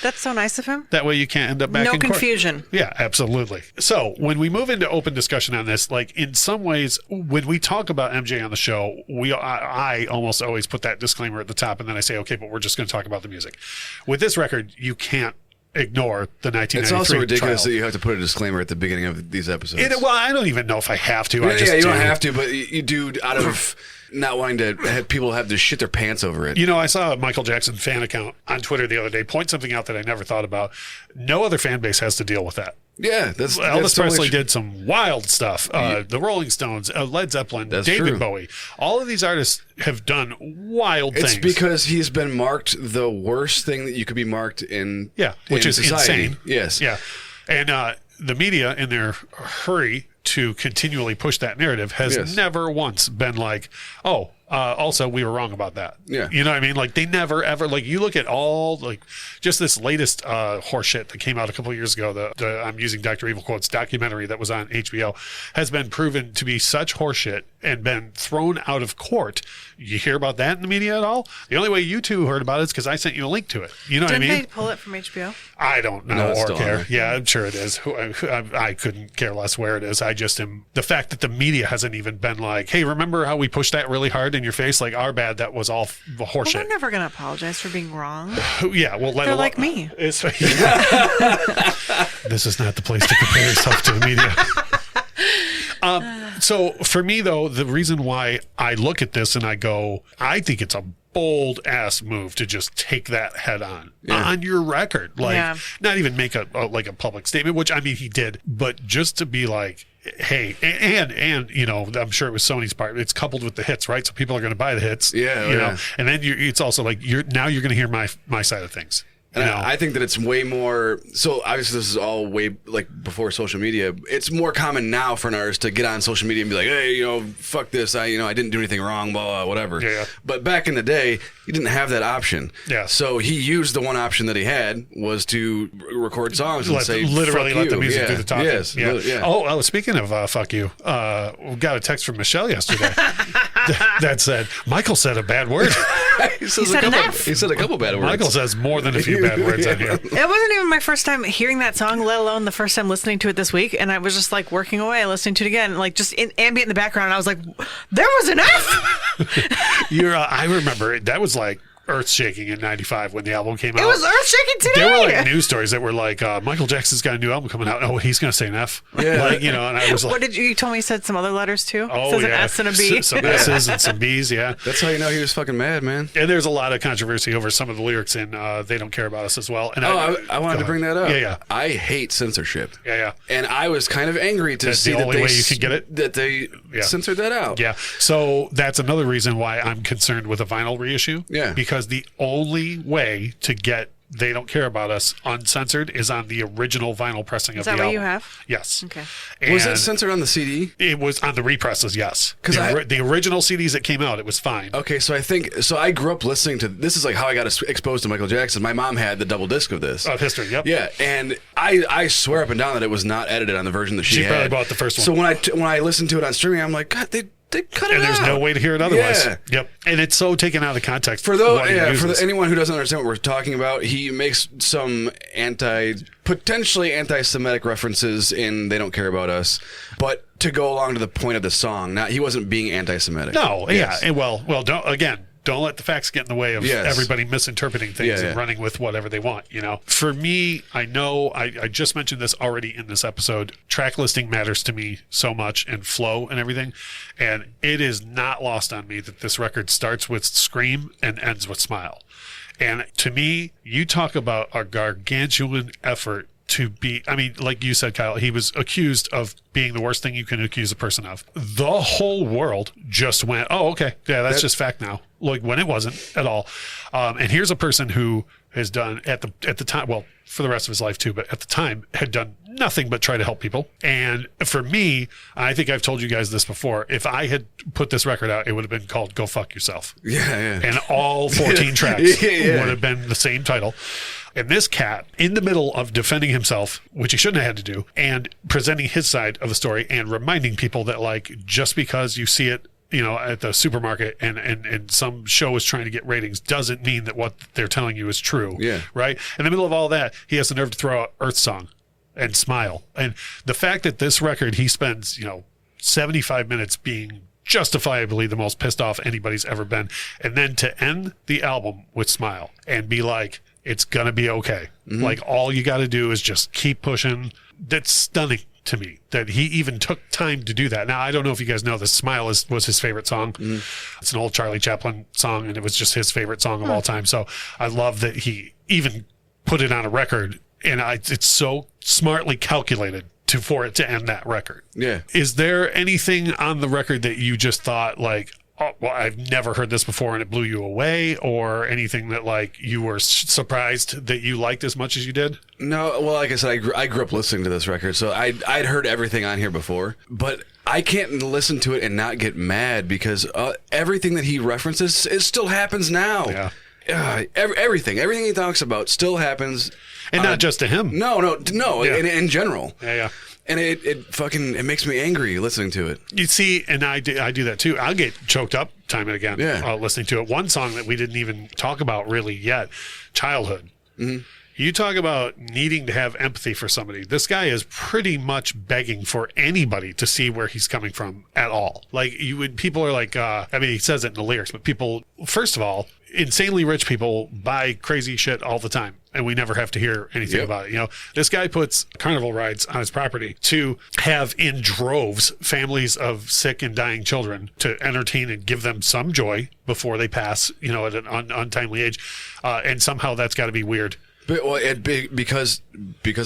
That's so nice of him. That way you can't end up back in court. No confusion. Yeah, absolutely. So when we move into open discussion on this, like in some ways, when we talk about MJ on the show, I almost always put that disclaimer at the top, and then I say, okay, but we're just going to talk about the music. With this record, you can't ignore the 1993 It's also ridiculous trial. That you have to put a disclaimer at the beginning of these episodes. Well, I don't even know if I have to. You don't have to, but you do out of not wanting to have people have to shit their pants over it. You know, I saw a Michael Jackson fan account on Twitter the other day point something out that I never thought about. No other fan base has to deal with that. Yeah, Elvis Presley did some wild stuff. The Rolling Stones, Led Zeppelin, David Bowie. All of these artists have done wild things. It's because he's been marked the worst thing that you could be marked in. Yeah, which is society. insane. Yes. Yeah, and the media, in their hurry to continually push that narrative, has never once been like, "Oh, also we were wrong about that." Yeah, you know what I mean? Like they never ever like you look at all like just this latest horseshit that came out a couple of years ago. The I'm using Dr. Evil quotes documentary that was on HBO has been proven to be such horseshit and been thrown out of court. You hear about that in the media at all? The only way you two heard about it is because I sent you a link to it. You know what I mean? Didn't they pull it from HBO? I don't know or care. Yeah, I'm sure it is. I couldn't care less where it is. I just am. The fact that the media hasn't even been like, hey, remember how we pushed that really hard in your face? Like, our bad, that was all horseshit. Well, they're never going to apologize for being wrong. Yeah, well, they're like me. This is not the place to compare yourself to the media. So for me, though, the reason why I look at this and I go, I think it's a bold ass move to just take that head on your record. Like, not even make a public statement, which I mean, he did, but just to be like, hey, and you know, I'm sure it was Sony's part. It's coupled with the hits, right? So people are going to buy the hits. You know, and then it's also like you're going to hear my side of things. And I think that it's way more. So obviously, this is all way like before social media. It's more common now for an artist to get on social media and be like, "Hey, fuck this. I didn't do anything wrong. Blah, blah, whatever." Yeah. But back in the day, he didn't have that option. Yeah. So he used the one option that he had was to record songs and say, literally "Fuck let the you." music do the talking. Yes. Yeah. Oh, speaking of fuck you, we got a text from Michelle yesterday that said Michael said a bad word. He said a couple bad words. Michael says more than a few bad words on here. It wasn't even my first time hearing that song, let alone the first time listening to it this week. And I was just like working away, listening to it again, like just in ambient in the background. And I was like, there was an F. I remember that was like earth shaking in '95 when the album came out. It was earth shaking today. There were like news stories that were like, Michael Jackson's got a new album coming out. Oh, he's going to say an F. Yeah. Like, and I was like, what did you told me? You said some other letters too. Oh, it says yeah. an S and a B. Some S's and some B's. Yeah. That's how you know he was fucking mad, man. And there's a lot of controversy over some of the lyrics in "They Don't Care About Us" as well. And I wanted to bring that up. Yeah. I hate censorship. Yeah. And I was kind of angry to see the that only way you can get it, that they censored that out. Yeah. So that's another reason why I'm concerned with a vinyl reissue. Yeah. Because the only way to get They Don't Care About Us uncensored is on the original vinyl pressing of the album. Is that what you have? Yes. Okay. And was it censored on the CD? It was on the represses, yes. Because the original CDs that came out, it was fine. Okay, so I grew up listening to this. Is like how I got exposed to Michael Jackson. My mom had the double disc of this. Of history, yep. Yeah, and I swear up and down that it was not edited on the version that she had. She probably bought the first one. So when I listened to it on streaming, I'm like, God, they cut it out. And there's no way to hear it otherwise. Yeah. Yep. And it's so taken out of context. For anyone who doesn't understand what we're talking about, he makes some potentially anti-Semitic references in "They Don't Care About Us," but to go along to the point of the song. He wasn't being anti-Semitic. No. Yes. Yeah. Well. Don't let the facts get in the way of everybody misinterpreting things and running with whatever they want, For me, I know I just mentioned this already in this episode. Track listing matters to me so much, and flow and everything. And it is not lost on me that this record starts with Scream and ends with Smile. And to me, you talk about a gargantuan effort to be, like you said, Kyle, he was accused of being the worst thing you can accuse a person of. The whole world just went, oh, okay. Yeah, that's just fact now. Like when it wasn't at all. And here's a person who has done at the time, well, for the rest of his life too, but at the time had done nothing but try to help people. And for me, I think I've told you guys this before. If I had put this record out, it would have been called Go Fuck Yourself. Yeah. And all 14 tracks would have been the same title. And this cat, in the middle of defending himself, which he shouldn't have had to do, and presenting his side of the story and reminding people that, like, just because you see it, at the supermarket and some show is trying to get ratings doesn't mean that what they're telling you is true. Yeah. Right? In the middle of all that, he has the nerve to throw out Earth Song and Smile. And the fact that this record, he spends, 75 minutes being justifiably the most pissed off anybody's ever been. And then to end the album with Smile and be like, it's going to be okay. Mm-hmm. Like, all you got to do is just keep pushing. That's stunning to me that he even took time to do that. Now, I don't know if you guys know this. Smile was his favorite song. Mm-hmm. It's an old Charlie Chaplin song, and it was just his favorite song of all time. So I love that he even put it on a record, and it's so smartly calculated for it to end that record. Yeah. Is there anything on the record that you just thought, like, oh, well, I've never heard this before and it blew you away, or anything that, like, you were surprised that you liked as much as you did? No, well, like I said, I grew up listening to this record, so I'd heard everything on here before, but I can't listen to it and not get mad because everything that he references, it still happens now. Yeah. Everything he talks about still happens. And not just to him. No, Yeah. in general. Yeah. And it makes me angry listening to it. You see, and I do that too. I'll get choked up time and again listening to it. One song that we didn't even talk about really yet, Childhood. Mm-hmm. You talk about needing to have empathy for somebody. This guy is pretty much begging for anybody to see where he's coming from at all. Like, people are like, he says it in the lyrics, but people, first of all, insanely rich people buy crazy shit all the time, and we never have to hear anything about it. This guy puts carnival rides on his property to have in droves families of sick and dying children to entertain and give them some joy before they pass, at an untimely age. And somehow that's got to be weird But because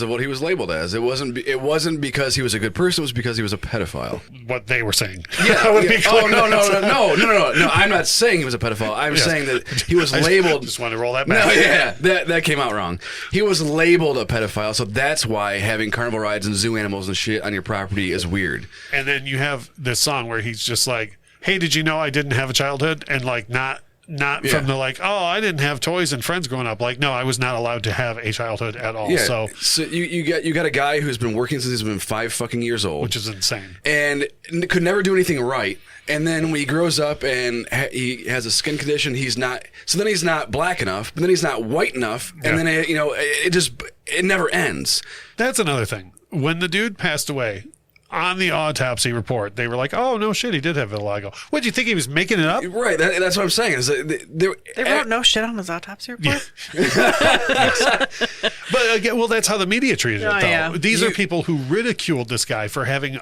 of what he was labeled as. It wasn't because he was a good person. It was because he was a pedophile. What they were saying. Yeah. Oh no! I'm not saying he was a pedophile. I'm saying that he was labeled. Just want to roll that back. No, yeah, that came out wrong. He was labeled a pedophile, so that's why having carnival rides and zoo animals and shit on your property is weird. And then you have this song where he's just like, "Hey, did you know I didn't have a childhood?" And like not from the like, oh, I didn't have toys and friends growing up. Like, no, I was not allowed to have a childhood at all. Yeah. So you got a guy who's been working since he's been 5 fucking years old, which is insane, and could never do anything right. And then when he grows up and he has a skin condition, he's not black enough, but then he's not white enough, and then it never ends. That's another thing. When the dude passed away, on the autopsy report, they were like, "Oh no, shit, he did have vitiligo." What, do you think he was making it up? Right, that's what I'm saying. Is they wrote no shit on his autopsy report. Yeah. But again, well, that's how the media treated it. Though yeah. These are people who ridiculed this guy for having,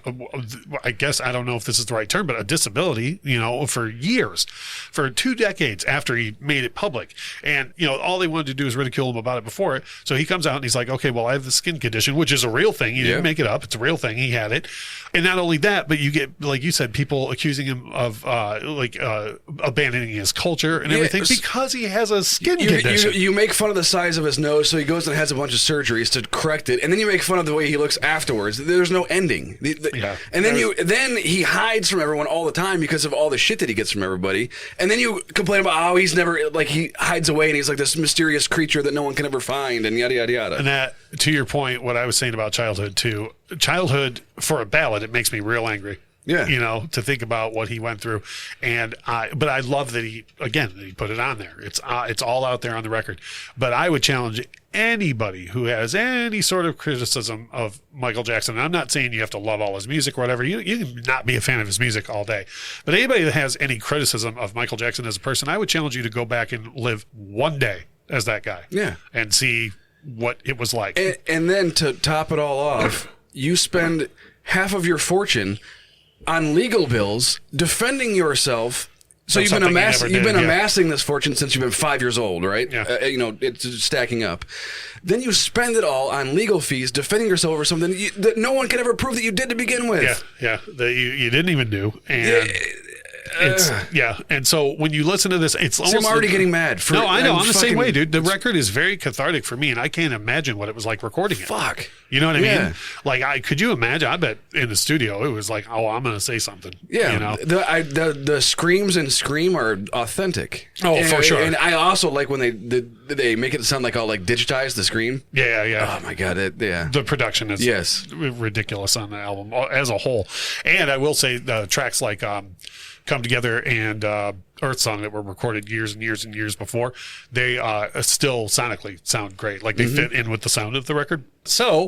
I guess I don't know if this is the right term, but a disability. For years, for 2 decades after he made it public, and all they wanted to do is ridicule him about it before it. So he comes out and he's like, "Okay, well, I have the skin condition, which is a real thing. He didn't make it up. It's a real thing. He had it." And not only that, but you get, like you said, people accusing him of abandoning his culture and everything because he has a skin condition. You make fun of the size of his nose, so he goes and has a bunch of surgeries to correct it, and then you make fun of the way he looks afterwards. There's no ending. And then he hides from everyone all the time because of all the shit that he gets from everybody. And then you complain about how he's never, like, he hides away and he's like this mysterious creature that no one can ever find, and yada yada yada. And that, to your point, what I was saying about childhood too. Childhood for a ballad, it makes me real angry. Yeah. To think about what he went through. But I love that he put it on there. It's all out there on the record. But I would challenge anybody who has any sort of criticism of Michael Jackson. And I'm not saying you have to love all his music or whatever. You can not be a fan of his music all day. But anybody that has any criticism of Michael Jackson as a person, I would challenge you to go back and live one day as that guy. Yeah. And see what it was like. And then to top it all off, you spend half of your fortune on legal bills defending yourself. So you've been amassing this fortune since you've been 5 years old, right? Yeah. It's stacking up. Then you spend it all on legal fees defending yourself over something that no one can ever prove that you did to begin with. Yeah. That you didn't even do. And and so when you listen to this, it's almost. I'm already getting mad. No, I know. I'm the same way, dude. The record is very cathartic for me, and I can't imagine what it was like recording it. Fuck. You know what I mean? Like, could you imagine? I bet in the studio it was like, oh, I'm going to say something. Yeah. The screams in Scream are authentic. Oh, for sure. And I also like when they make it sound like all like digitized the scream. Yeah. Oh my god. The production is ridiculous on the album as a whole. And I will say the tracks like Come Together and Earth Song that were recorded years and years and years before, they still sonically sound great. Like they fit in with the sound of the record. So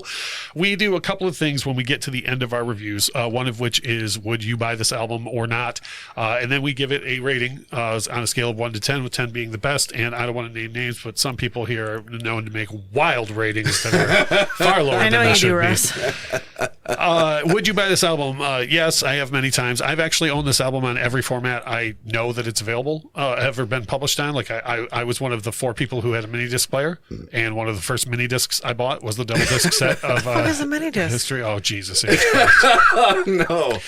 we do a couple of things when we get to the end of our reviews, one of which is, would you buy this album or not? And then we give it a rating on a scale of 1 to 10, with 10 being the best. And I don't want to name names, but some people here are known to make wild ratings that are far lower than they should be. Russ. Would you buy this album? Yes, I have many times. I've actually owned this album on every format I know that it's available, ever been published on. Like I was one of the 4 people who had a mini disc player, and one of the first mini discs I bought was the double disc set of what is a mini disc? history. Oh Jesus! Oh no.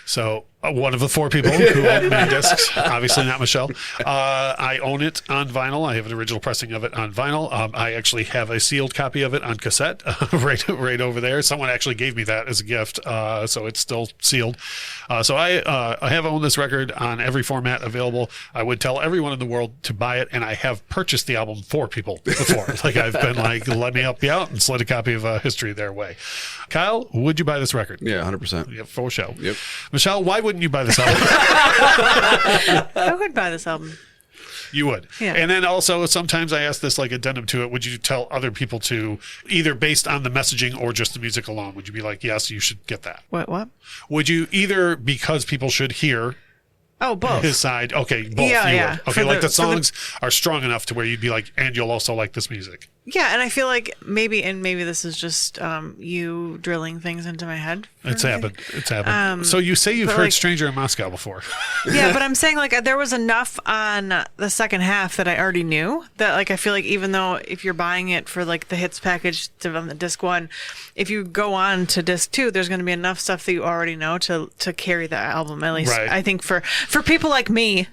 So one of the 4 people who own mini discs, obviously not Michelle. I own it on vinyl. I have an original pressing of it on vinyl. I actually have a sealed copy of it on cassette right over there. Someone actually gave me that as a gift, so it's still sealed. So I have owned this record on every format available. I would tell everyone in the world to buy it, and I have purchased the album for people before. Like I've been like, let me help you out, and slid a copy of History their way. Kyle, would you buy this record? Yeah, 100%. Yeah, for sure. Yep. Michelle, why wouldn't you buy this album? I would buy this album. You would. Yeah. And then also sometimes I ask this like addendum to it. Would you tell other people to, either based on the messaging or just the music alone, would you be like, yes, you should get that? What? Would you either because people should hear both. his side? Okay, both. Yeah, you yeah. would. Okay, the songs are strong enough to where you'd be like, and you'll also like this music. Yeah, and I feel like maybe this is just you drilling things into my head. It's happened. So you say you've heard Stranger in Moscow before. Yeah, but I'm saying like there was enough on the second half that I already knew that like I feel like even though if you're buying it for like the hits package on the disc 1, if you go on to disc 2, there's going to be enough stuff that you already know to carry the album, at least. Right. I think for people like me.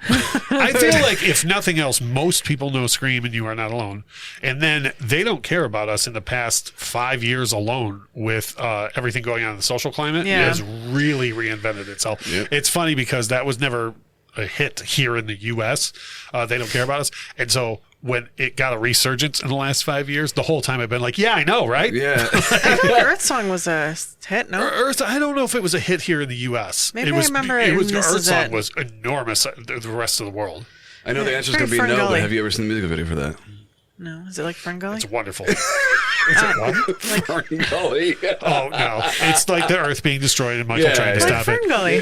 I feel like if nothing else, most people know Scream and You Are Not Alone. And then they don't care about us in the past 5 years alone with everything going on in the social climate. It has really reinvented itself. Yep. It's funny because that was never a hit here in the U.S. They don't care about us. And so when it got a resurgence in the last 5 years, the whole time I've been like, yeah, I know, right? Yeah. I feel like Earth Song was a hit, no? Earth, I don't know if it was a hit here in the U.S. Maybe I remember it. Earth Song was enormous the rest of the world. I know the answer is going to be no, but have you ever seen the music video for that? No. Is it like Ferngully? It's wonderful. Is it what? Like Ferngully. Oh, no. It's like the Earth being destroyed and Michael trying to stop it. Ferngully.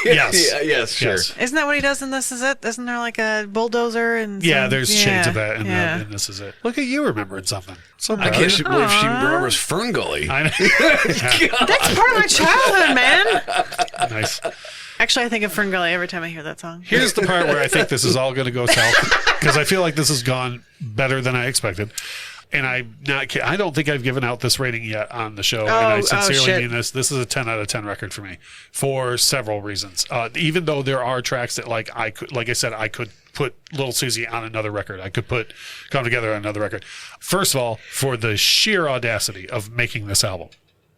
Yes. Yes, sure. Yes. Isn't that what he does in This Is It? Isn't there like a bulldozer? And there's shades of that in This Is It. Look at you remembering something. I can't believe she remembers Ferngully. I know. That's part of my childhood, man. Nice. Actually, I think of Ferngully every time I hear that song. Here's the part where I think this is all going to go south because I feel like this has gone better than I expected. And I don't think I've given out this rating yet on the show. And I sincerely mean this. This is a 10 out of 10 record for me for several reasons. Even though there are tracks that like I could put Little Susie on another record. I could put Come Together on another record. First of all, for the sheer audacity of making this album,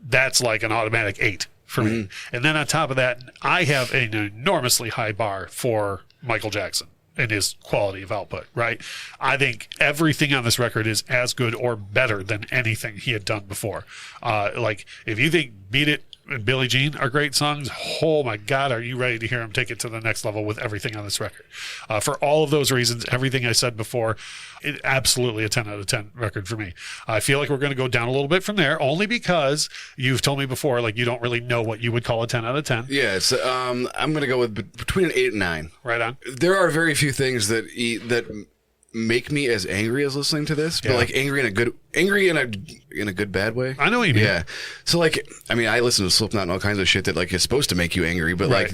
that's like an automatic 8 for me. And then on top of that, I have an enormously high bar for Michael Jackson and his quality of output, right? I think everything on this record is as good or better than anything he had done before. Like, if you think Beat It and Billie Jean are great songs, oh my God, are you ready to hear him take it to the next level with everything on this record? For all of those reasons, everything I said before, absolutely a 10 out of 10 record for me. I feel like we're going to go down a little bit from there, only because you've told me before, like, you don't really know what you would call a 10 out of 10. Yeah, it's, I'm going to go with between an 8 and 9. Right on. There are very few things that make me as angry as listening to this, but like angry in a good bad way. I know what you mean. Yeah. So like, I mean, I listen to Slipknot and all kinds of shit that like is supposed to make you angry, but like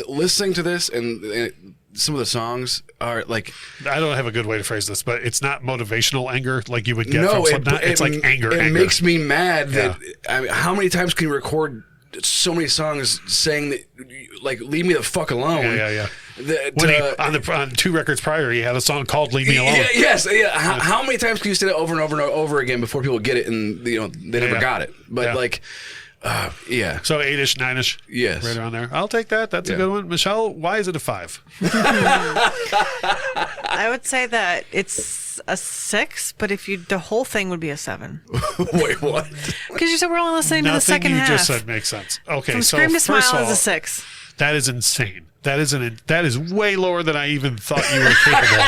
listening to this and some of the songs are like, I don't have a good way to phrase this, but it's not motivational anger like you would get from Slipknot. It's like anger. It makes me mad that I mean, how many times can you record so many songs saying that, like, leave me the fuck alone? Yeah. On 2 records prior, he had a song called "Leave Me Alone." How many times can you say that over and over and over again before people get it and they never got it? But like, So 8-ish, 9-ish. Yes, right around there. I'll take that. That's a good one. Michelle, why is it a 5? I would say that it's a 6, but the whole thing would be a 7. Wait, what? Because you said we're only listening to the second half. Nothing you just said makes sense. Okay, From so Scream to first Smile of all, is a 6. That is insane. That is way lower than I even thought you were capable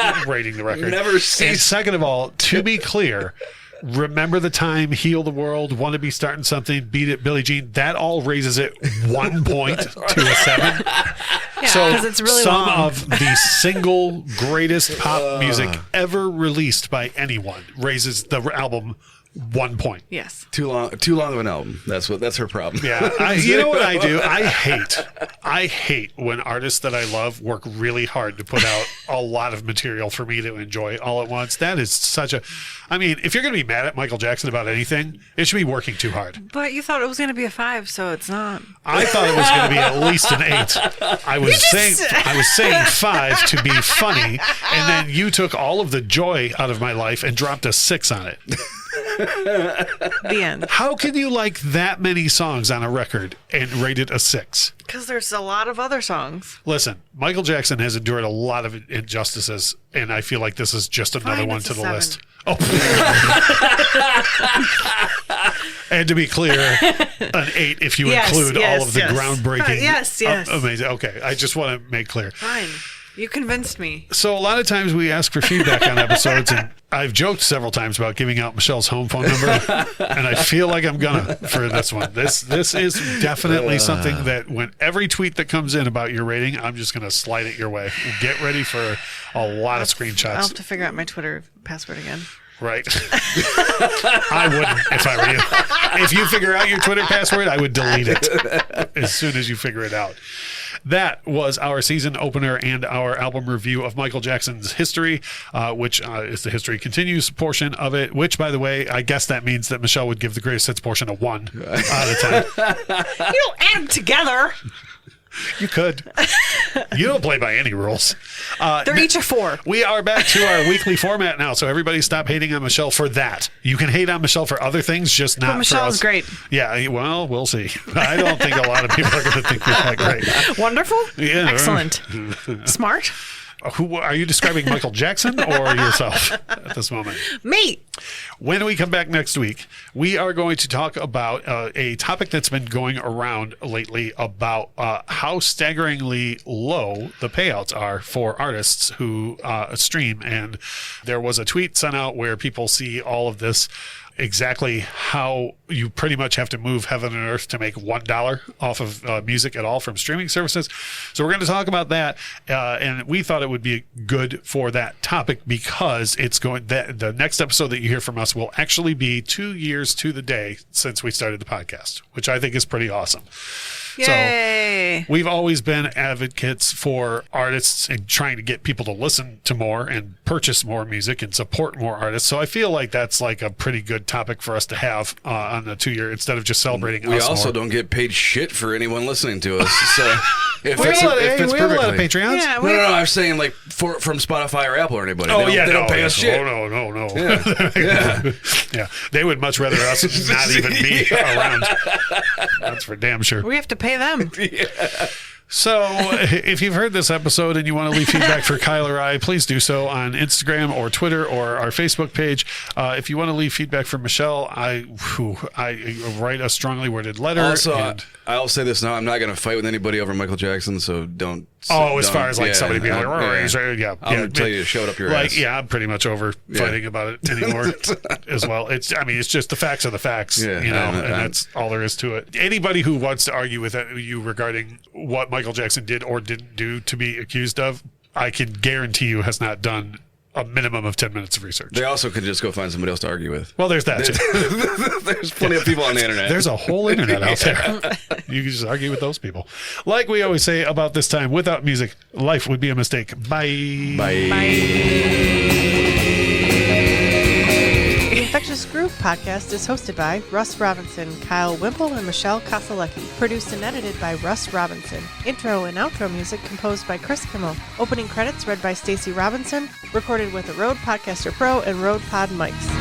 of rating the record. Never seen. And second of all, to be clear, Remember the Time, Heal the World, Want to Be Starting Something, Beat It, Billie Jean, that all raises it 1 point to a 7. Yeah, so it's really some long. of the single greatest pop music ever released by anyone raises the album 1 point. Yes. Too long of an album. That's her problem. Yeah. You know what I do? I hate when artists that I love work really hard to put out a lot of material for me to enjoy all at once. That is such a... I mean, if you're going to be mad at Michael Jackson about anything, it should be working too hard. But you thought it was going to be a 5, so it's not. I thought it was going to be at least an 8. I was saying 5 to be funny, and then you took all of the joy out of my life and dropped a 6 on it. The end. How can you like that many songs on a record and rate it a 6? Because there's a lot of other songs. Listen, Michael Jackson has endured a lot of injustices, and I feel like this is just another one to the 7. list. Oh. And to be clear, an 8 if you include all of the groundbreaking. Yes. Amazing. Okay, I just want to make clear. Fine. You convinced me. So a lot of times we ask for feedback on episodes, and I've joked several times about giving out Michelle's home phone number, and I feel like I'm gonna for this one. This is definitely something that when every tweet that comes in about your rating, I'm just gonna slide it your way. Get ready for a lot of screenshots. I'll have to figure out my Twitter password again. Right. I wouldn't if I were you. If you figure out your Twitter password, I would delete it as soon as you figure it out. That was our season opener and our album review of Michael Jackson's History, which is the History Continues portion of it, which, by the way, I guess that means that Michelle would give the greatest hits portion a 1 out of 10. You don't add them together. You could. You don't play by any rules. They're each a 4. We are back to our weekly format now, so everybody stop hating on Michelle for that. You can hate on Michelle for other things, just not for us. Michelle's great. Yeah, well, we'll see. I don't think a lot of people are going to think we're that great. Wonderful? Yeah. Excellent. Smart? Who are you describing, Michael Jackson or yourself at this moment? Me. When we come back next week, we are going to talk about a topic that's been going around lately about how staggeringly low the payouts are for artists who stream. And there was a tweet sent out where people see all of this, exactly how you pretty much have to move heaven and earth to make $1 off of music at all from streaming services. So we're going to talk about that, and we thought it would be good for that topic because it's going. The next episode that you hear from us will actually be 2 years to the day since we started the podcast, which I think is pretty awesome. Yay. So we've always been advocates for artists and trying to get people to listen to more and purchase more music and support more artists. So I feel like that's like a pretty good topic for us to have on the 2 year instead of just celebrating we us also more. don't get paid shit for anyone listening to us. So if we it's have a lot of Patreons. Yeah, no, I'm saying like from Spotify or Apple or anybody. Oh, they don't pay us shit. Oh, no. Yeah. Yeah. They would much rather us not even be around. That's for damn sure. We have to pay them. So if you've heard this episode and you want to leave feedback for Kyle or I, please do so on Instagram or Twitter or our Facebook page. If you want to leave feedback for Michelle, I write a strongly worded letter. Also, I'll say this now. I'm not going to fight with anybody over Michael Jackson, so don't. As far as like somebody being like, I'm going to tell you to shove it up your ass. Yeah, I'm pretty much over fighting about it anymore as well. It's just the facts are the facts, and that's all there is to it. Anybody who wants to argue with you regarding what Michael Jackson did or didn't do to be accused of, I can guarantee you has not done a minimum of 10 minutes of research. They also could just go find somebody else to argue with. Well, there's that too. There's plenty of people on the internet. There's a whole internet out there. You can just argue with those people. Like we always say about this time, without music, life would be a mistake. Bye. Bye. The Infectious Groove podcast is hosted by Russ Robinson, Kyle Wimple, and Michelle Koselecki. Produced and edited by Russ Robinson. Intro and outro music composed by Chris Kimmel. Opening credits read by Stacey Robinson. Recorded with a Rode Podcaster Pro and Rode Pod mics.